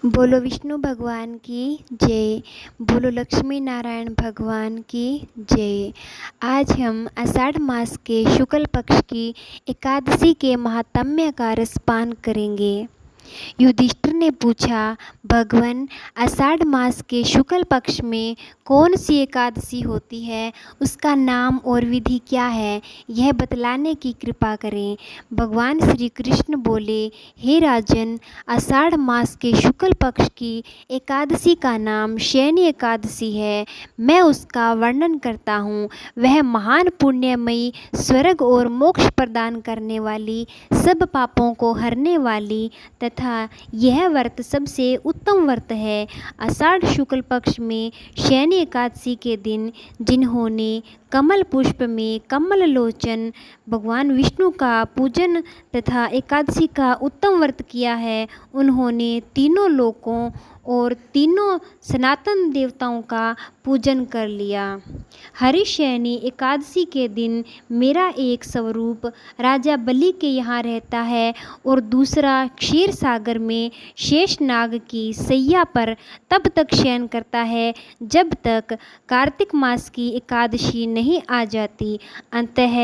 बोलो विष्णु भगवान की जय। बोलो लक्ष्मी नारायण भगवान की जय। आज हम आषाढ़ मास के शुक्ल पक्ष की एकादशी के महात्म्य का रसपान करेंगे। युधिष्ठिर ने पूछा, भगवान, आषाढ़ मास के शुक्ल पक्ष में कौन सी एकादशी होती है, उसका नाम और विधि क्या है, यह बतलाने की कृपा करें। भगवान श्री कृष्ण बोले, हे राजन, आषाढ़ मास के शुक्ल पक्ष की एकादशी का नाम शयनी एकादशी है। मैं उसका वर्णन करता हूँ। वह महान पुण्यमयी, स्वर्ग और मोक्ष प्रदान करने वाली, सब पापों को हरने वाली तथा यह व्रत सबसे उत्तम व्रत है। आषाढ़ शुक्ल पक्ष में शयनी एकादशी के दिन जिन्होंने कमल पुष्प में कमल लोचन भगवान विष्णु का पूजन तथा एकादशी का उत्तम व्रत किया है, उन्होंने तीनों लोकों और तीनों सनातन देवताओं का पूजन कर लिया। हरिशयनी एकादशी के दिन मेरा एक स्वरूप राजा बलि के यहाँ रहता है और दूसरा क्षीर सागर में शेषनाग की सैया पर तब तक शयन करता है जब तक कार्तिक मास की एकादशी नहीं आ जाती। अंततः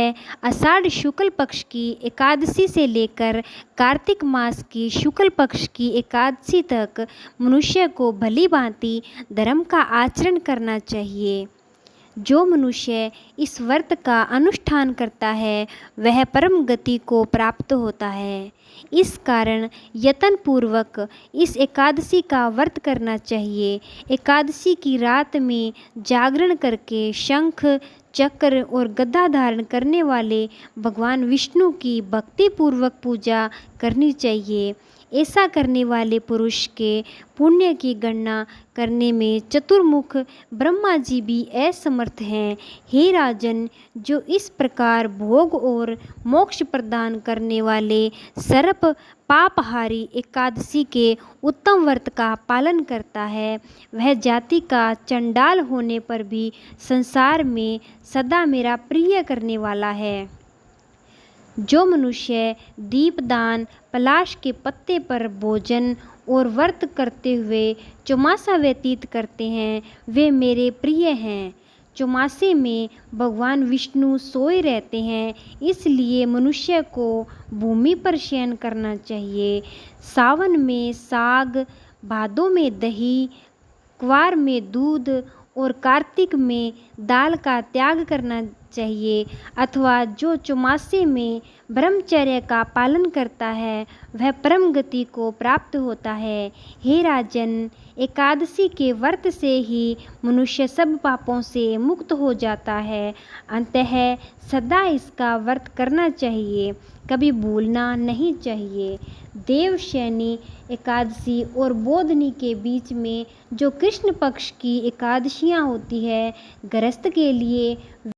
आषाढ़ शुक्ल पक्ष की एकादशी से लेकर कार्तिक मास की शुक्ल पक्ष की एकादशी तक मनुष्य को भली भांति धर्म का आचरण करना चाहिए। जो मनुष्य इस व्रत का अनुष्ठान करता है वह परम गति को प्राप्त होता है। इस कारण यत्न पूर्वक इस एकादशी का व्रत करना चाहिए। एकादशी की रात में जागरण करके शंख चक्र और गदा धारण करने वाले भगवान विष्णु की भक्ति पूर्वक पूजा करनी चाहिए। ऐसा करने वाले पुरुष के पुण्य की गणना करने में चतुर्मुख ब्रह्मा जी भी असमर्थ हैं। हे राजन, जो इस प्रकार भोग और मोक्ष प्रदान करने वाले सर्प पापहारी एकादशी के उत्तम व्रत का पालन करता है, वह जाति का चंडाल होने पर भी संसार में सदा मेरा प्रिय करने वाला है। जो मनुष्य दीपदान, पलाश के पत्ते पर भोजन और व्रत करते हुए चौमासा व्यतीत करते हैं, वे मेरे प्रिय हैं। चौमासे में भगवान विष्णु सोए रहते हैं, इसलिए मनुष्य को भूमि पर शयन करना चाहिए। सावन में साग, भादों में दही, क्वार में दूध और कार्तिक में दाल का त्याग करना चाहिए। अथवा जो चौमासे में ब्रह्मचर्य का पालन करता है वह परम गति को प्राप्त होता है। हे राजन, एकादशी के व्रत से ही मनुष्य सब पापों से मुक्त हो जाता है। अंततः सदा इसका व्रत करना चाहिए, कभी भूलना नहीं चाहिए। देवशयनी एकादशी और बोधनी के बीच में जो कृष्ण पक्ष की एकादशियाँ होती है, गृहस्थ के लिए